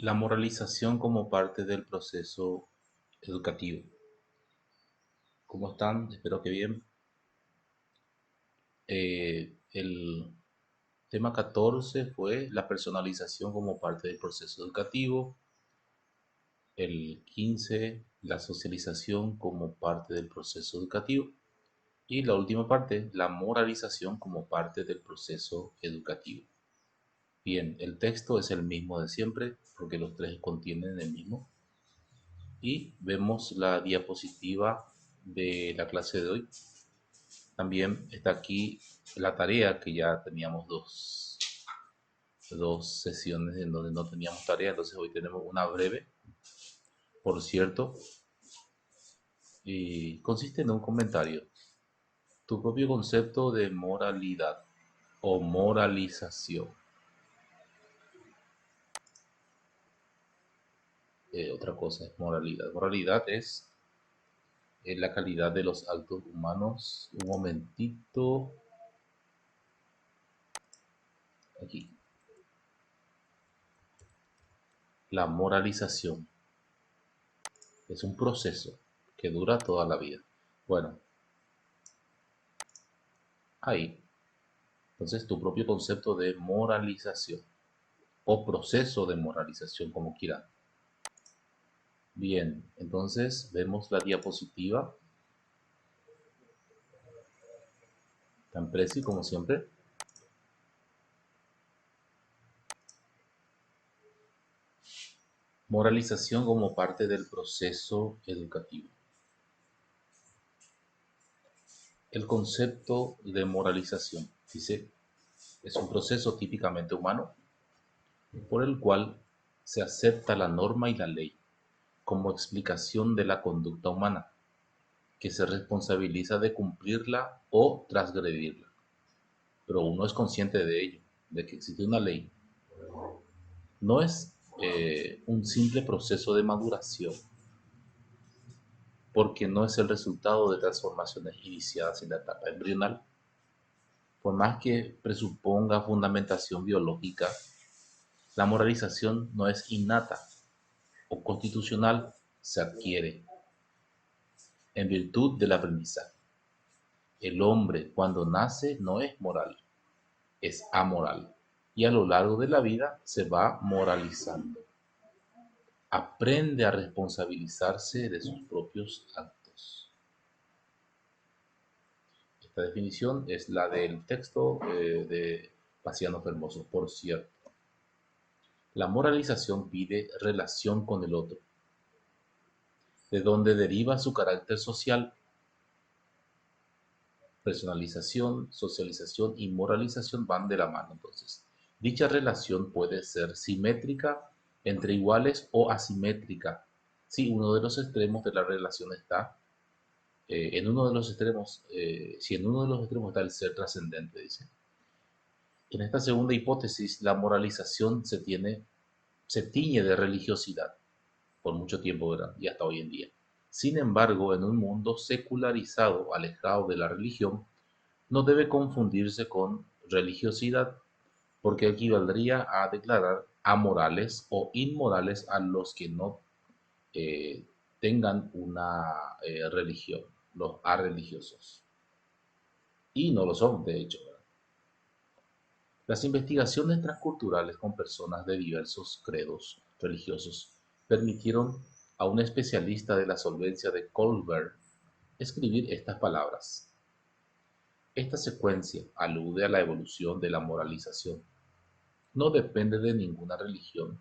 La moralización como parte del proceso educativo. ¿Cómo están? Espero que bien. El tema 14 fue la personalización como parte del proceso educativo. El 15, la socialización como parte del proceso educativo. Y la última parte, la moralización como parte del proceso educativo. Bien, el texto es el mismo de siempre porque los tres contienen el mismo. Y vemos la diapositiva de la clase de hoy. También está aquí la tarea, que ya teníamos dos sesiones en donde no teníamos tarea, entonces hoy tenemos una breve, por cierto, y consiste en un comentario. Tu propio concepto de moralidad o moralización. Otra cosa es moralidad. Moralidad es la calidad de los actos humanos. Un momentito. Aquí. La moralización es un proceso que dura toda la vida. Bueno, ahí. Entonces, tu propio concepto de moralización o proceso de moralización, como quieran. Bien, entonces vemos la diapositiva, tan preci como siempre. Moralización como parte del proceso educativo. El concepto de moralización, dice, es un proceso típicamente humano por el cual se acepta la norma y la ley como explicación de la conducta humana, que se responsabiliza de cumplirla o transgredirla. Pero uno es consciente de ello, de que existe una ley. No es un simple proceso de maduración, porque no es el resultado de transformaciones iniciadas en la etapa embrional. Por más que presuponga fundamentación biológica, la moralización no es innata o constitucional, se adquiere en virtud del aprendizaje. El hombre cuando nace no es moral, es amoral, y a lo largo de la vida se va moralizando. Aprende a responsabilizarse de sus propios actos. Esta definición es la del texto de Paciano Fermoso, por cierto. La moralización pide relación con el otro, de donde deriva su carácter social. Personalización, socialización y moralización van de la mano, entonces. Dicha relación puede ser simétrica entre iguales o asimétrica si uno de los extremos de la relación está en uno de los extremos, si en uno de los extremos está el ser trascendente, dice. En esta segunda hipótesis, la moralización se tiñe de religiosidad por mucho tiempo, ¿verdad? Y hasta hoy en día. Sin embargo, en un mundo secularizado, alejado de la religión, no debe confundirse con religiosidad, porque equivaldría a declarar amorales o inmorales a los que no eh, tengan una religión, los arreligiosos. Y no lo son, de hecho. Las investigaciones transculturales con personas de diversos credos religiosos permitieron a un especialista de la solvencia de Kohlberg escribir estas palabras. Esta secuencia alude a la evolución de la moralización. No depende de ninguna religión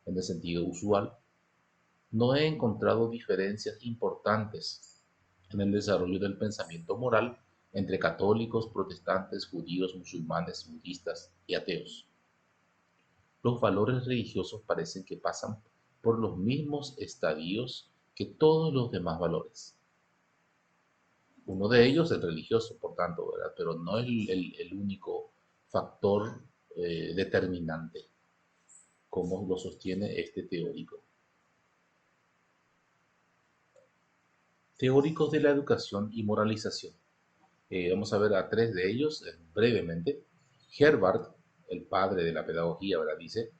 en el sentido usual. No he encontrado diferencias importantes en el desarrollo del pensamiento moral entre católicos, protestantes, judíos, musulmanes, budistas y ateos. Los valores religiosos parecen que pasan por los mismos estadios que todos los demás valores. Uno de ellos es el religioso, por tanto, ¿verdad? Pero no es el único factor determinante, como lo sostiene este teórico. Teóricos de la educación y moralización. Vamos a ver a tres de ellos brevemente. Herbart, el padre de la pedagogía, ¿verdad? Dice,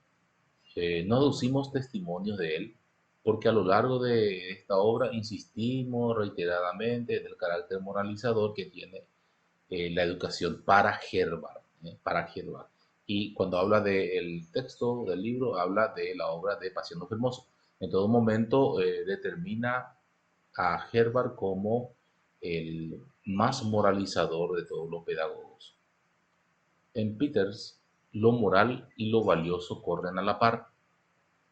No aducimos testimonios de él porque a lo largo de esta obra insistimos reiteradamente en el carácter moralizador que tiene la educación para Herbar, para Herbar. Y cuando habla del texto del libro, habla de la obra de Pasión Hermoso. En todo momento determina a Herbar como el más moralizador de todos los pedagogos. En Peters, lo moral y lo valioso corren a la par,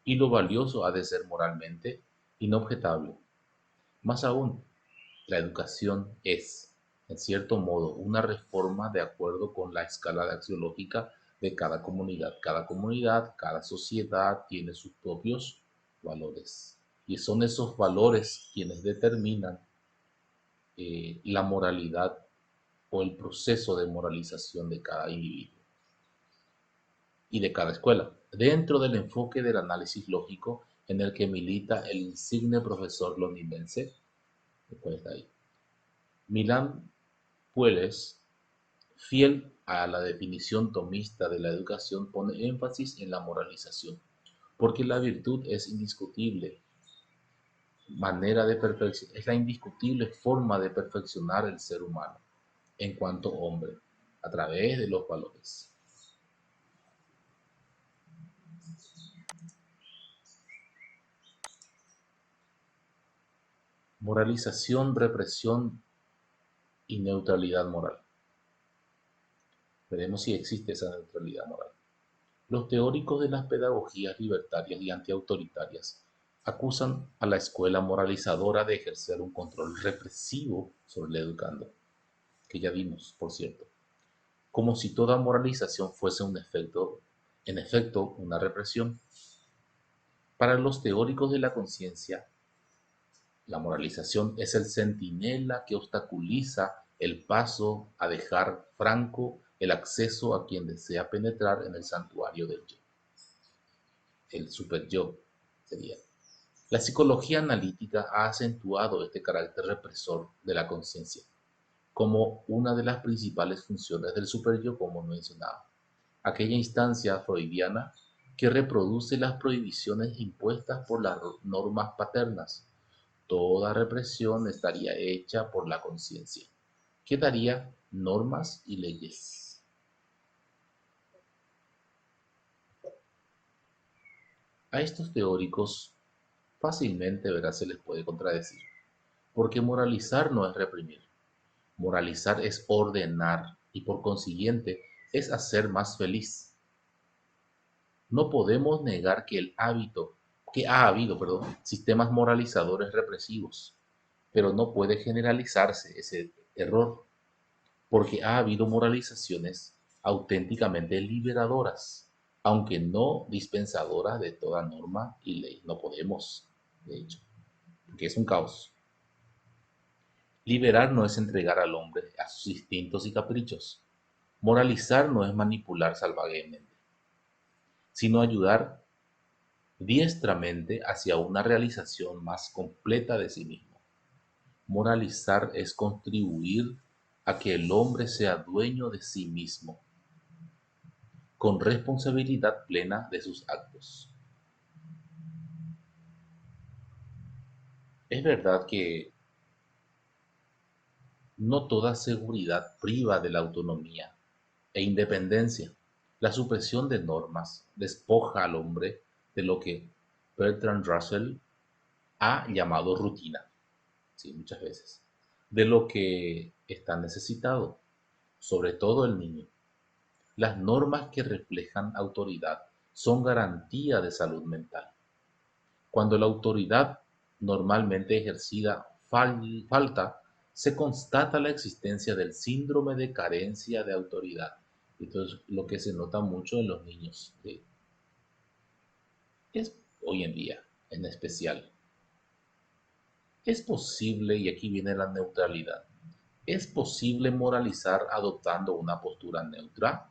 y lo valioso ha de ser moralmente inobjetable. Más aún, la educación es, en cierto modo, una reforma de acuerdo con la escala axiológica de cada comunidad. Cada comunidad, cada sociedad tiene sus propios valores. Y son esos valores quienes determinan la moralidad o el proceso de moralización de cada individuo y de cada escuela, dentro del enfoque del análisis lógico en el que milita el insigne profesor londinense, después está ahí, Milan Puelles, fiel a la definición tomista de la educación, pone énfasis en la moralización, porque la virtud es indiscutible es la indiscutible forma de perfeccionar el ser humano en cuanto hombre, a través de los valores. Moralización, represión y neutralidad moral. Veremos si existe esa neutralidad moral. Los teóricos de las pedagogías libertarias y antiautoritarias acusan a la escuela moralizadora de ejercer un control represivo sobre el educando, que ya vimos, por cierto, como si toda moralización fuese en efecto, una represión. Para los teóricos de la conciencia, la moralización es el centinela que obstaculiza el paso a dejar franco el acceso a quien desea penetrar en el santuario del yo, el super yo sería. La psicología analítica ha acentuado este carácter represor de la conciencia como una de las principales funciones del superyo, como mencionaba, aquella instancia freudiana que reproduce las prohibiciones impuestas por las normas paternas. Toda represión estaría hecha por la conciencia, que daría normas y leyes. A estos teóricos fácilmente se les puede contradecir, porque moralizar no es reprimir. Moralizar es ordenar y por consiguiente es hacer más feliz. No podemos negar que ha habido, sistemas moralizadores represivos, pero no puede generalizarse ese error, porque ha habido moralizaciones auténticamente liberadoras, aunque no dispensadoras de toda norma y ley. No podemos, de hecho, porque es un caos. Liberar no es entregar al hombre a sus instintos y caprichos. Moralizar no es manipular salvajemente, sino ayudar diestramente hacia una realización más completa de sí mismo. Moralizar es contribuir a que el hombre sea dueño de sí mismo, con responsabilidad plena de sus actos. Es verdad que no toda seguridad priva de la autonomía e independencia. La supresión de normas despoja al hombre de lo que Bertrand Russell ha llamado rutina, sí, muchas veces, de lo que está necesitado, sobre todo el niño. Las normas que reflejan autoridad son garantía de salud mental. Cuando la autoridad normalmente ejercida falta, se constata la existencia del síndrome de carencia de autoridad. Esto es lo que se nota mucho en los niños, es hoy en día en especial. Es posible, y aquí viene la neutralidad, ¿es posible moralizar adoptando una postura neutra?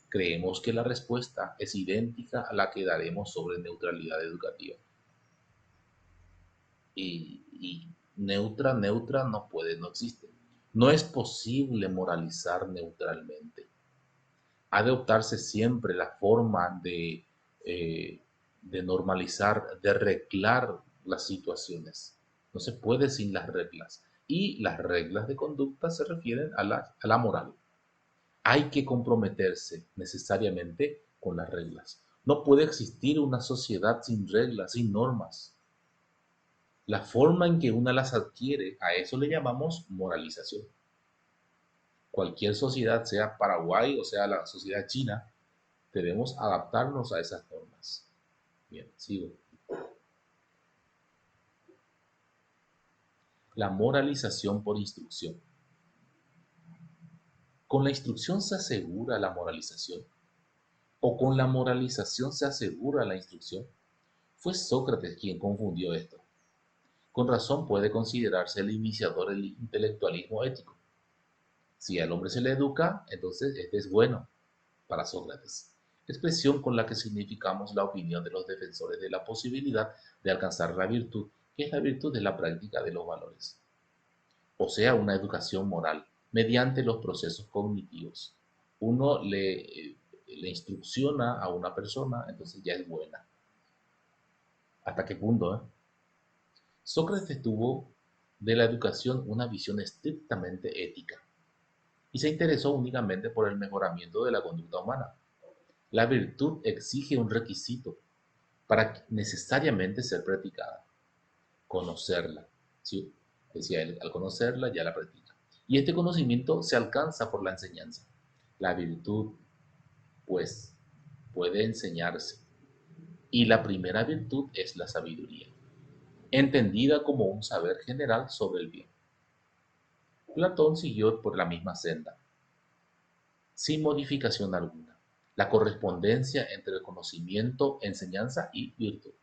Creemos que la respuesta es idéntica a la que daremos sobre neutralidad educativa. Y neutra no existe. No es posible moralizar neutralmente. Ha de optarse siempre la forma eh, de normalizar, de reglar las situaciones. No se puede sin las reglas. Y las reglas de conducta se refieren a la moral. Hay que comprometerse necesariamente con las reglas. No puede existir una sociedad sin reglas, sin normas. La forma en que una las adquiere, a eso le llamamos moralización. Cualquier sociedad, sea Paraguay o sea la sociedad china, debemos adaptarnos a esas normas. Bien, sigo. La moralización por instrucción. ¿Con la instrucción se asegura la moralización? ¿O con la moralización se asegura la instrucción? Fue Sócrates quien confundió esto. Con razón puede considerarse el iniciador del intelectualismo ético. Si al hombre se le educa, entonces este es bueno para Sócrates, expresión con la que significamos la opinión de los defensores de la posibilidad de alcanzar la virtud, que es la virtud de la práctica de los valores, o sea, una educación moral, mediante los procesos cognitivos. Uno le instrucciona a una persona, entonces ya es buena. ¿Hasta qué punto? Sócrates tuvo de la educación una visión estrictamente ética y se interesó únicamente por el mejoramiento de la conducta humana. La virtud exige un requisito para necesariamente ser practicada, conocerla. ¿Sí? Decía él, al conocerla ya la practica. Y este conocimiento se alcanza por la enseñanza. La virtud, pues, puede enseñarse. Y la primera virtud es la sabiduría, entendida como un saber general sobre el bien. Platón siguió por la misma senda, sin modificación alguna, la correspondencia entre el conocimiento, enseñanza y virtud.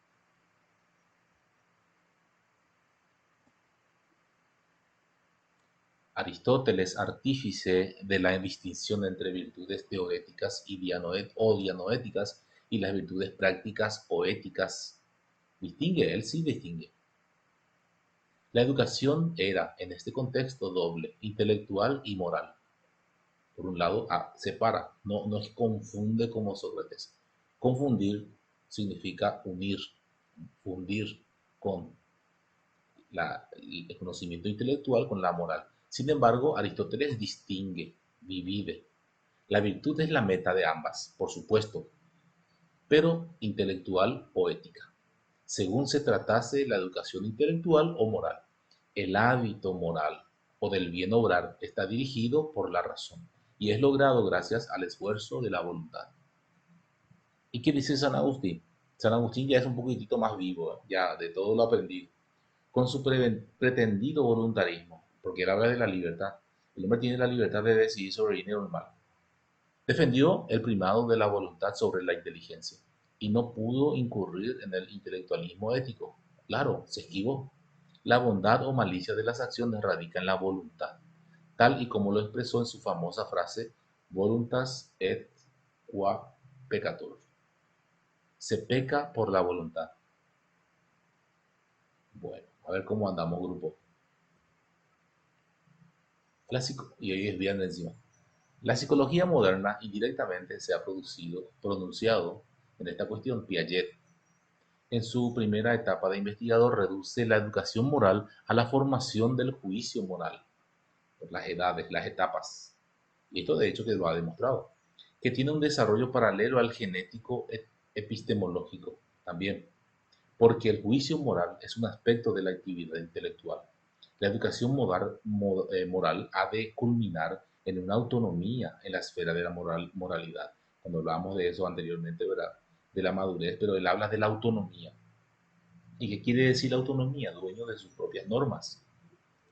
Aristóteles, artífice de la distinción entre virtudes teoréticas y dianoéticas y las virtudes prácticas o éticas, distingue, él sí distingue. La educación era, en este contexto, doble, intelectual y moral. Por un lado, separa, no es confunde como Sócrates. Confundir significa unir, fundir con el conocimiento intelectual con la moral. Sin embargo, Aristóteles distingue, divide. La virtud es la meta de ambas, por supuesto, pero intelectual o ética, según se tratase la educación intelectual o moral. El hábito moral o del bien obrar está dirigido por la razón y es logrado gracias al esfuerzo de la voluntad. ¿Y qué dice San Agustín? San Agustín ya es un poquitito más vivo, ya de todo lo aprendido, con su pretendido voluntarismo, porque él habla de la libertad. El hombre tiene la libertad de decidir sobre el bien y el mal. Defendió el primado de la voluntad sobre la inteligencia y no pudo incurrir en el intelectualismo ético. Claro, se esquivó. La bondad o malicia de las acciones radica en la voluntad, tal y como lo expresó en su famosa frase voluntas et qua peccator. Se peca por la voluntad. Bueno, a ver cómo andamos, grupo. Y hoy es viernes encima. La psicología moderna indirectamente se ha pronunciado en esta cuestión. Piaget, en su primera etapa de investigador, reduce la educación moral a la formación del juicio moral, por las edades, las etapas. Y esto de hecho que lo ha demostrado, que tiene un desarrollo paralelo al genético epistemológico también, porque el juicio moral es un aspecto de la actividad intelectual. La educación moral ha de culminar en una autonomía en la esfera de la moralidad. Cuando hablábamos de eso anteriormente, ¿verdad? De la madurez, pero él habla de la autonomía. ¿Y qué quiere decir la autonomía? Dueño de sus propias normas.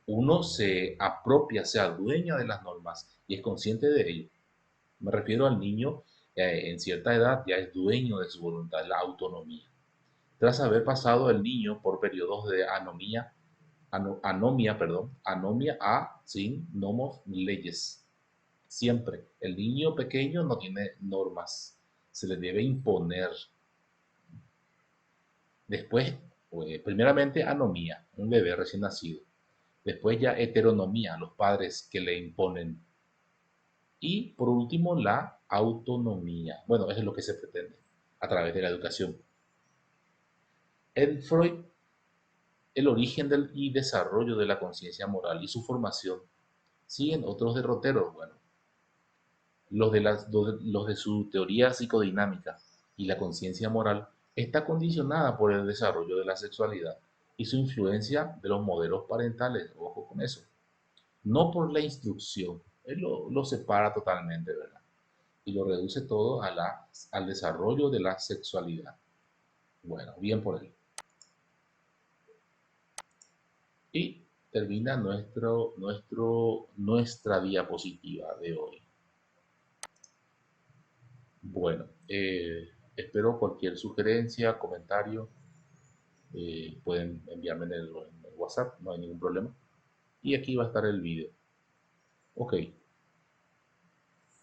Uno se apropia, se adueña de las normas y es consciente de ello. Me refiero al niño en cierta edad ya es dueño de su voluntad, la autonomía. Tras haber pasado el niño por periodos de anomia a sin nomos leyes. Siempre, el niño pequeño no tiene normas, se le debe imponer. Después, primeramente anomía, un bebé recién nacido. Después ya heteronomía, los padres que le imponen. Y por último, la autonomía. Bueno, eso es lo que se pretende a través de la educación. En Freud, el origen y desarrollo de la conciencia moral y su formación siguen otros derroteros, bueno, los de su teoría psicodinámica y la conciencia moral está condicionada por el desarrollo de la sexualidad y su influencia de los modelos parentales, ojo con eso, no por la instrucción, él lo separa totalmente, ¿verdad? Y lo reduce todo al desarrollo de la sexualidad. Bueno, bien por él. Y termina nuestra diapositiva de hoy. Bueno, espero cualquier sugerencia, comentario, pueden enviarme en el WhatsApp, no hay ningún problema. Y aquí va a estar el video. Ok,